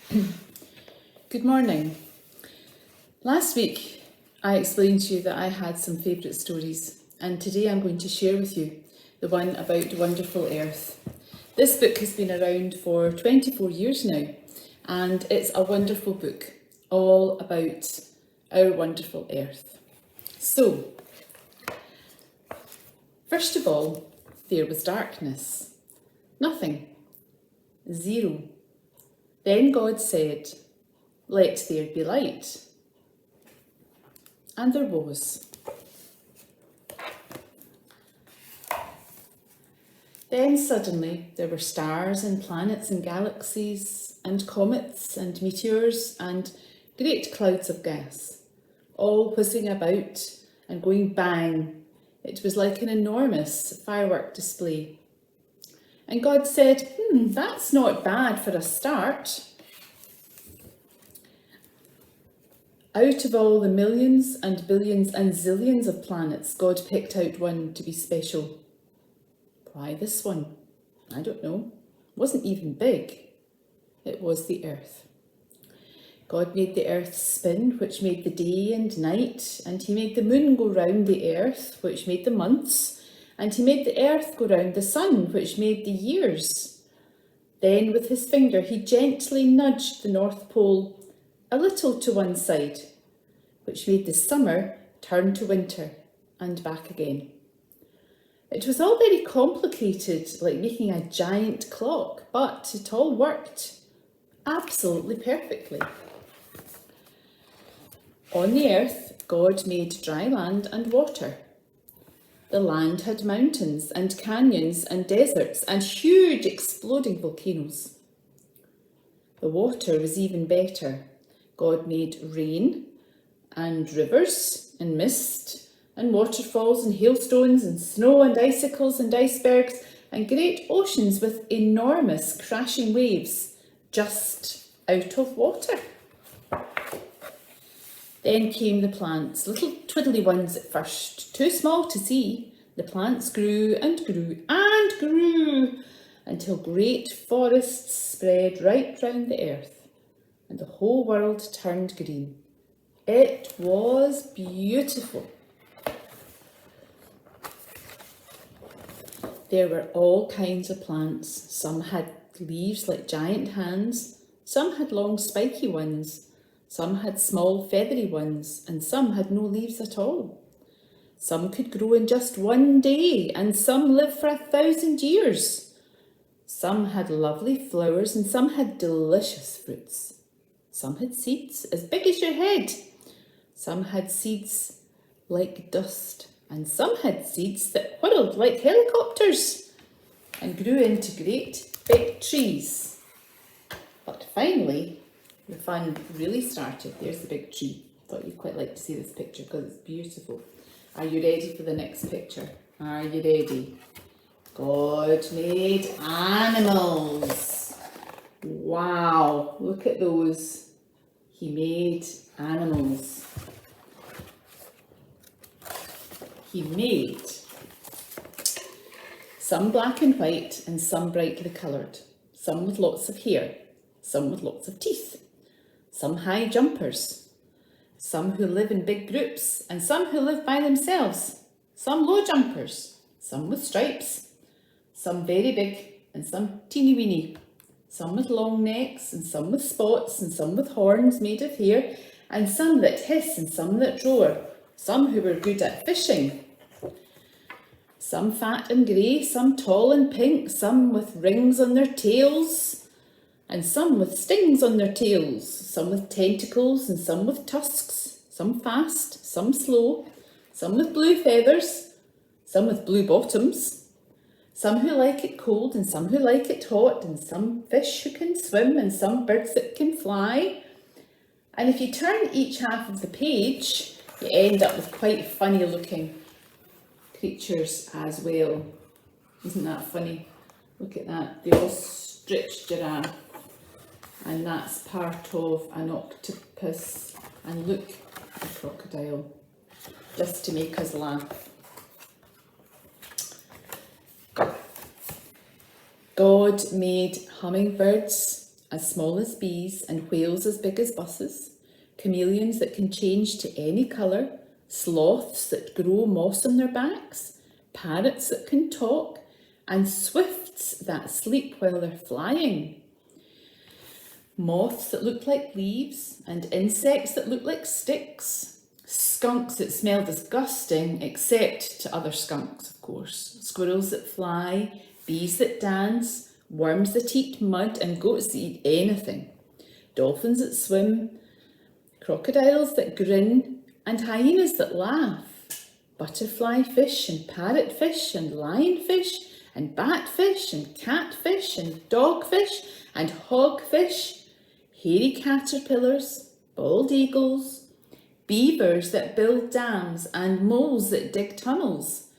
Good morning. Last week I explained to you that I had some favourite stories, and today I'm going to share with you the one about Wonderful Earth. This book has been around for 24 years now, and it's a wonderful book all about our wonderful Earth. So, first of all, there was darkness. Nothing. Zero. Then God said, "Let there be light." And there was. Then suddenly there were stars and planets and galaxies and comets and meteors and great clouds of gas, all whizzing about and going bang. It was like an enormous firework display. And God said, that's not bad for a start. Out of all the millions and billions and zillions of planets, God picked out one to be special. Why this one? I don't know. It wasn't even big. It was the Earth. God made the Earth spin, which made the day and night, and he made the moon go round the Earth, which made the months, and he made the Earth go round the sun, which made the years. Then with his finger he gently nudged the North Pole a little to one side, which made the summer turn to winter and back again. It was all very complicated, like making a giant clock, but it all worked absolutely perfectly. On the Earth, God made dry land and water. The land had mountains and canyons and deserts and huge exploding volcanoes. The water was even better. God made rain and rivers and mist and waterfalls and hailstones and snow and icicles and icebergs and great oceans with enormous crashing waves just out of water. Then came the plants, little twiddly ones at first, too small to see. The plants grew and grew and grew until great forests spread right round the earth, and the whole world turned green. It was beautiful. There were all kinds of plants. Some had leaves like giant hands, some had long spiky ones, some had small feathery ones, and some had no leaves at all. Some could grow in just one day, and some lived for 1,000 years. Some had lovely flowers, and some had delicious fruits. Some had seeds as big as your head. Some had seeds like dust, and some had seeds that whirled like helicopters and grew into great big trees. But finally, the fun really started. There's the big tree. Thought you'd quite like to see this picture because it's beautiful. Are you ready for the next picture? Are you ready? God made animals. Wow, look at those. He made animals. He made some black and white and some brightly coloured, some with lots of hair, some with lots of teeth, some high jumpers, some who live in big groups and some who live by themselves, some low jumpers, some with stripes, some very big and some teeny weeny, some with long necks and some with spots and some with horns made of hair, and some that hiss and some that roar, some who were good at fishing, some fat and grey, some tall and pink, some with rings on their tails, and some with stings on their tails, some with tentacles and some with tusks, some fast, some slow, some with blue feathers, some with blue bottoms, some who like it cold and some who like it hot, and some fish who can swim and some birds that can fly. And if you turn each half of the page, you end up with quite funny looking creatures as well. Isn't that funny? Look at that, the ostrich giraffe. And that's part of an octopus. And look, a crocodile. Just to make us laugh. God made hummingbirds as small as bees and whales as big as buses, chameleons that can change to any colour, sloths that grow moss on their backs, parrots that can talk, and swifts that sleep while they're flying. Moths that look like leaves and insects that look like sticks. Skunks that smell disgusting, except to other skunks, of course. Squirrels that fly, bees that dance, worms that eat mud, and goats that eat anything. Dolphins that swim, crocodiles that grin, and hyenas that laugh. Butterfly fish and parrotfish and lionfish and batfish and catfish and dogfish and hogfish. Hairy caterpillars, bald eagles, beavers that build dams and moles that dig tunnels,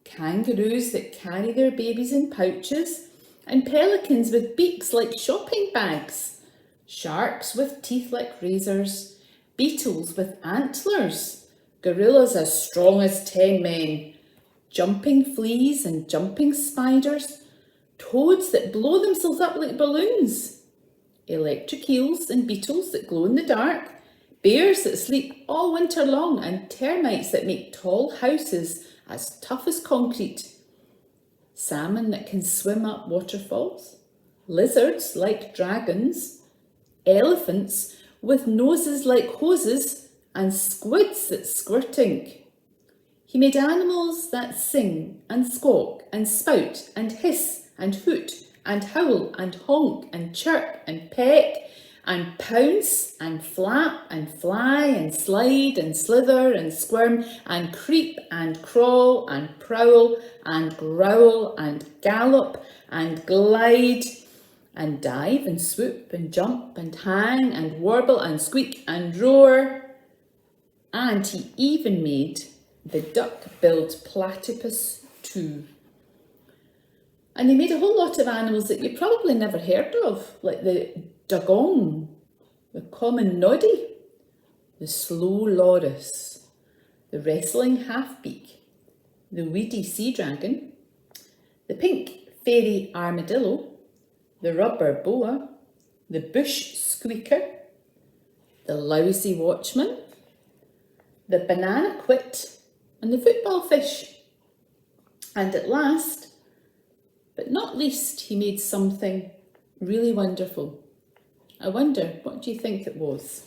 kangaroos that carry their babies in pouches, and pelicans with beaks like shopping bags, sharks with teeth like razors, beetles with antlers, gorillas as strong as 10 men, jumping fleas and jumping spiders, toads that blow themselves up like balloons, electric eels and beetles that glow in the dark, bears that sleep all winter long, and termites that make tall houses as tough as concrete, salmon that can swim up waterfalls, lizards like dragons, elephants with noses like hoses, and squids that squirt ink. He made animals that sing and squawk and spout and hiss and hoot and howl and honk and chirp and peck and pounce and flap and fly and slide and slither and squirm and creep and crawl and prowl and growl and gallop and glide and dive and swoop and jump and hang and warble and squeak and roar. And he even made the duck-billed platypus too. And he made a whole lot of animals that you probably never heard of, like the dugong, the common noddy, the slow loris, the wrestling half-beak, the weedy sea dragon, the pink fairy armadillo, the rubber boa, the bush squeaker, the lousy watchman, the banana quit, and the football fish. And at last, but not least, he made something really wonderful. I wonder, what do you think it was?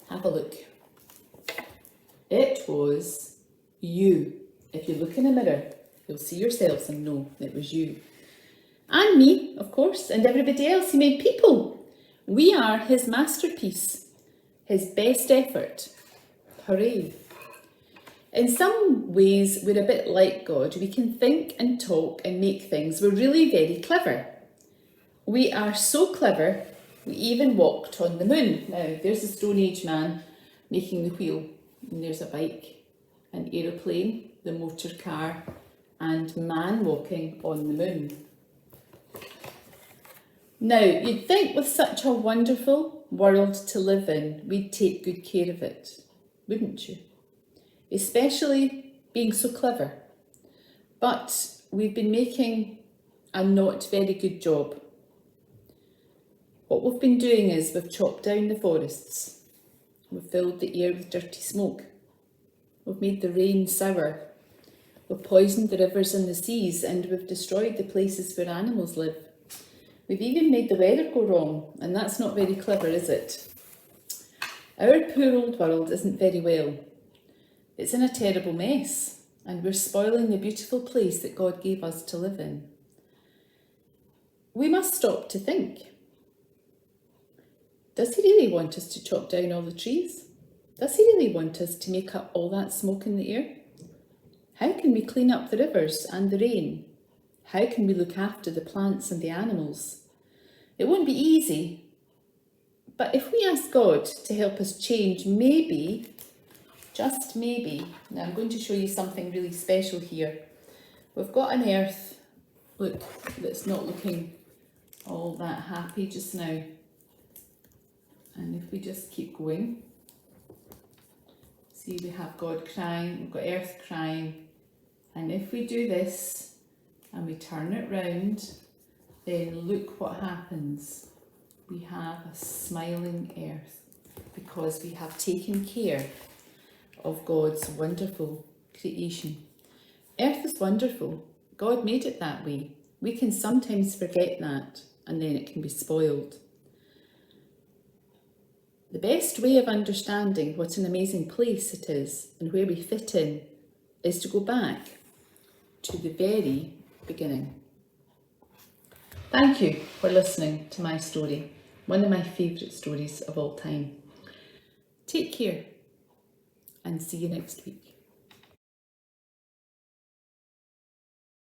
Have a look. It was you. If you look in a mirror, you'll see yourselves and know it was you. And me, of course, and everybody else. He made people. We are his masterpiece, his best effort. Hooray. In some ways, we're a bit like God. We can think and talk and make things. We're really very clever. We are so clever, we even walked on the moon. Now, there's a Stone Age man making the wheel, and there's a bike, an aeroplane, the motor car, and man walking on the moon. Now, you'd think with such a wonderful world to live in, we'd take good care of it, wouldn't you? Especially being so clever. But we've been making a not very good job. What we've been doing is we've chopped down the forests, we've filled the air with dirty smoke, we've made the rain sour, we've poisoned the rivers and the seas, and we've destroyed the places where animals live. We've even made the weather go wrong, and that's not very clever, is it? Our poor old world isn't very well. It's in a terrible mess, and we're spoiling the beautiful place that God gave us to live in. We must stop to think. Does he really want us to chop down all the trees? Does he really want us to make up all that smoke in the air? How can we clean up the rivers and the rain? How can we look after the plants and the animals? It won't be easy, but if we ask God to help us change, maybe, just maybe, now I'm going to show you something really special here. We've got an earth, look, that's not looking all that happy just now. And if we just keep going, see, we have God crying, we've got earth crying. And if we do this and we turn it round then look what happens. We have a smiling earth because we have taken care of God's wonderful creation. Earth is wonderful. God made it that way. We can sometimes forget that, and then it can be spoiled. The best way of understanding what an amazing place it is and where we fit in is to go back to the very beginning. Thank you for listening to my story, one of my favourite stories of all time. Take care and see you next week.